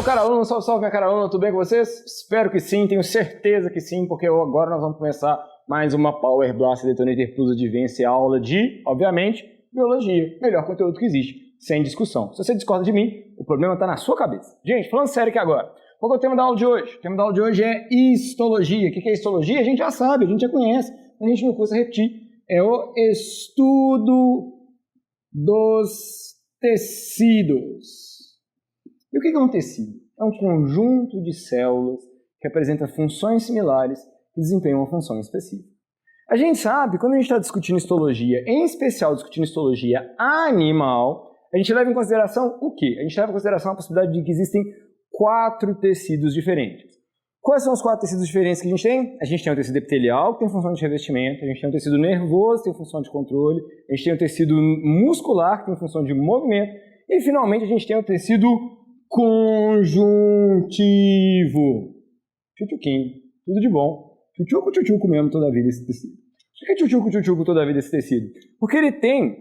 meu caro aluno, salve, minha cara aluna, tudo bem com vocês? Espero que sim, tenho certeza que sim, porque agora nós vamos começar mais uma Power Blaster Detonator Plus Advanced, aula de, obviamente, biologia, melhor conteúdo que existe, sem discussão. Se você discorda de mim, o problema está na sua cabeça. Gente, falando sério aqui agora, qual é o tema da aula de hoje? O tema da aula de hoje é histologia. O que é histologia? A gente já sabe, a gente já conhece, a gente não custa repetir. É o estudo dos tecidos. E o que é um tecido? É um conjunto de células que apresenta funções similares que desempenham uma função específica. A gente sabe, quando a gente está discutindo histologia, em especial discutindo histologia animal, a gente leva em consideração o quê? A gente leva em consideração a possibilidade de que existem 4 tecidos diferentes. Quais são os 4 tecidos diferentes que a gente tem? A gente tem o tecido epitelial, que tem função de revestimento, a gente tem o tecido nervoso, que tem função de controle, a gente tem o tecido muscular, que tem função de movimento, e finalmente a gente tem o tecido conjuntivo. Tchutchuquinho, tudo de bom. Tchutchuco mesmo toda a vida esse tecido. Por que tchutchuco toda a vida esse tecido? Porque ele tem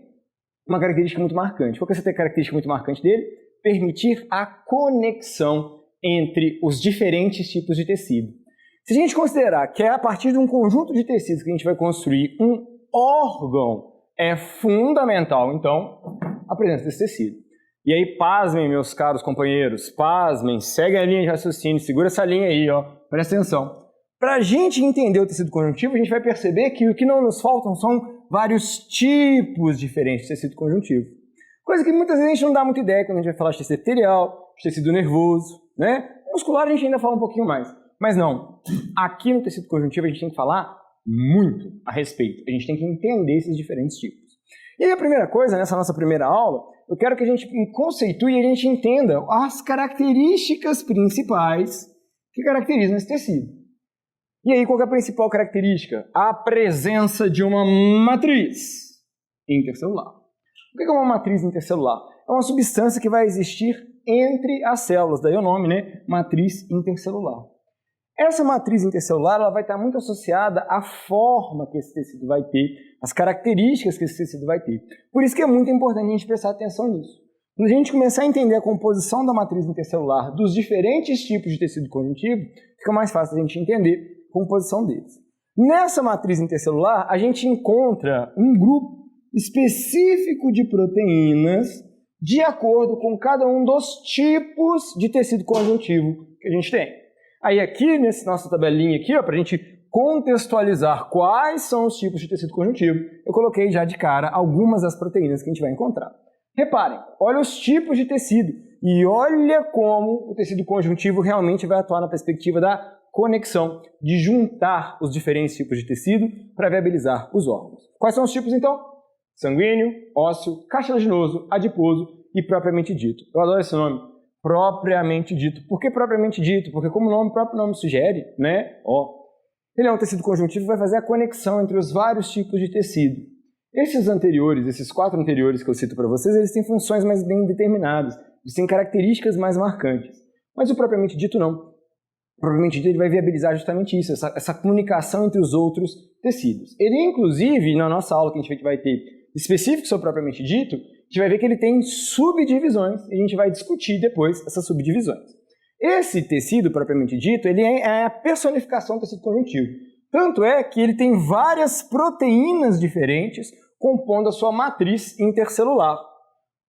uma característica muito marcante. Qual que é essa característica muito marcante dele? Permitir a conexão entre os diferentes tipos de tecido. Se a gente considerar que é a partir de um conjunto de tecidos que a gente vai construir um órgão, é fundamental, então, a presença desse tecido. E aí, pasmem, meus caros companheiros, pasmem, seguem a linha de raciocínio, segura essa linha aí, ó, presta atenção. Para a gente entender o tecido conjuntivo, a gente vai perceber que o que não nos faltam são vários tipos diferentes de tecido conjuntivo. Coisa que muitas vezes a gente não dá muita ideia quando a gente vai falar de tecido epitelial, de tecido nervoso, né? Muscular a gente ainda fala um pouquinho mais. Mas não, aqui no tecido conjuntivo a gente tem que falar muito a respeito. A gente tem que entender esses diferentes tipos. E aí a primeira coisa, nessa nossa primeira aula, eu quero que a gente conceitue e a gente entenda as características principais que caracterizam esse tecido. E aí, qual é a principal característica? A presença de uma matriz intercelular. O que é uma matriz intercelular? É uma substância que vai existir entre as células, daí o nome, né? Matriz intercelular. Essa matriz intercelular ela vai estar muito associada à forma que esse tecido vai ter, às características que esse tecido vai ter. Por isso que é muito importante a gente prestar atenção nisso. Quando a gente começar a entender a composição da matriz intercelular dos diferentes tipos de tecido conjuntivo, fica mais fácil a gente entender a composição deles. Nessa matriz intercelular, a gente encontra um grupo específico de proteínas de acordo com cada um dos tipos de tecido conjuntivo que a gente tem. Aí aqui, nessa nossa tabelinha aqui, para a gente contextualizar quais são os tipos de tecido conjuntivo, eu coloquei já de cara algumas das proteínas que a gente vai encontrar. Reparem, olha os tipos de tecido e olha como o tecido conjuntivo realmente vai atuar na perspectiva da conexão, de juntar os diferentes tipos de tecido para viabilizar os órgãos. Quais são os tipos então? Sanguíneo, ósseo, cartilaginoso, adiposo e propriamente dito. Eu adoro esse nome, propriamente dito. Por que propriamente dito? Porque como o próprio nome sugere, né? Ele é um tecido conjuntivo que vai fazer a conexão entre os vários tipos de tecido. Esses 4 anteriores que eu cito para vocês, eles têm funções mais bem determinadas, eles têm características mais marcantes. Mas o propriamente dito não. O propriamente dito ele vai viabilizar justamente isso, essa comunicação entre os outros tecidos. Ele, inclusive, na nossa aula que a gente vai ter específico sobre o propriamente dito, a gente vai ver que ele tem subdivisões e a gente vai discutir depois essas subdivisões. Esse tecido, propriamente dito, ele é a personificação do tecido conjuntivo. Tanto é que ele tem várias proteínas diferentes compondo a sua matriz intercelular,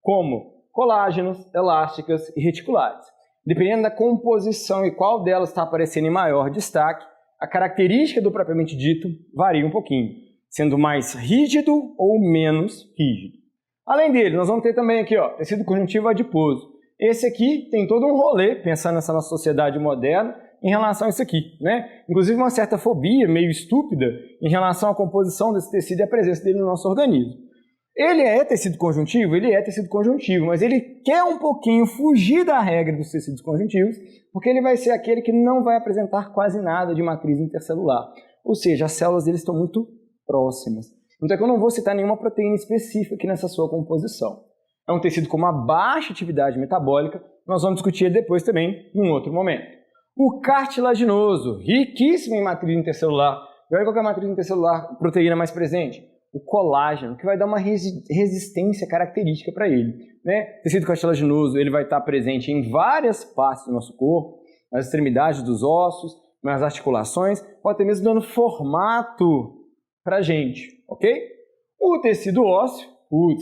como colágenos, elásticas e reticulares. Dependendo da composição e qual delas está aparecendo em maior destaque, a característica do propriamente dito varia um pouquinho, sendo mais rígido ou menos rígido. Além dele, nós vamos ter também aqui, tecido conjuntivo adiposo. Esse aqui tem todo um rolê, pensando nessa nossa sociedade moderna, em relação a isso aqui, né? Inclusive uma certa fobia, meio estúpida, em relação à composição desse tecido e a presença dele no nosso organismo. Ele é tecido conjuntivo? Ele é tecido conjuntivo, mas ele quer um pouquinho fugir da regra dos tecidos conjuntivos, porque ele vai ser aquele que não vai apresentar quase nada de matriz intercelular. Ou seja, as células dele estão muito próximas. Então é que eu não vou citar nenhuma proteína específica aqui nessa sua composição. É um tecido com uma baixa atividade metabólica, nós vamos discutir ele depois também, num outro momento. O cartilaginoso, riquíssimo em matriz intercelular. E olha qual é a matriz intercelular, proteína mais presente. o colágeno, que vai dar uma resistência característica para ele, né? O tecido cartilaginoso ele vai estar presente em várias partes do nosso corpo, nas extremidades dos ossos, nas articulações, pode até mesmo dando formato para a gente, ok? O tecido ósseo,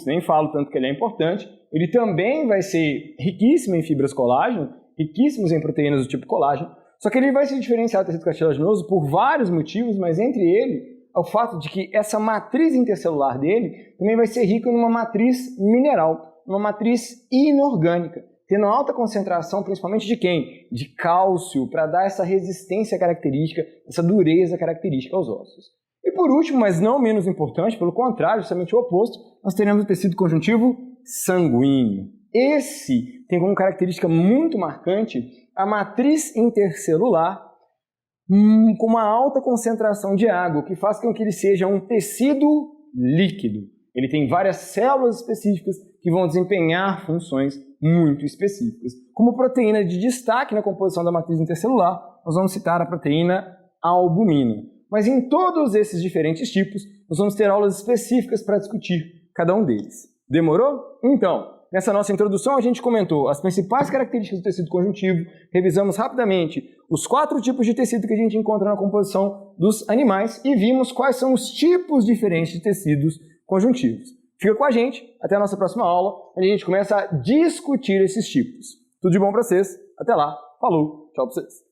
nem falo tanto que ele é importante, ele também vai ser riquíssimo em fibras colágeno, riquíssimos em proteínas do tipo colágeno, só que ele vai se diferenciar do tecido cartilaginoso por vários motivos, mas entre ele é o fato de que essa matriz intercelular dele também vai ser rica numa matriz mineral, uma matriz inorgânica, tendo alta concentração principalmente de quem? De cálcio, para dar essa resistência característica, essa dureza característica aos ossos. E por último, mas não menos importante, pelo contrário, justamente o oposto, nós teremos o tecido conjuntivo sanguíneo. Esse tem como característica muito marcante a matriz intercelular com uma alta concentração de água, o que faz com que ele seja um tecido líquido. Ele tem várias células específicas que vão desempenhar funções muito específicas. Como proteína de destaque na composição da matriz intercelular, nós vamos citar a proteína albumina. Mas em todos esses diferentes tipos, nós vamos ter aulas específicas para discutir cada um deles. Demorou? Então, nessa nossa introdução a gente comentou as principais características do tecido conjuntivo, revisamos rapidamente os 4 tipos de tecido que a gente encontra na composição dos animais e vimos quais são os tipos diferentes de tecidos conjuntivos. Fica com a gente, até a nossa próxima aula, onde a gente começa a discutir esses tipos. Tudo de bom para vocês, até lá, falou, tchau para vocês.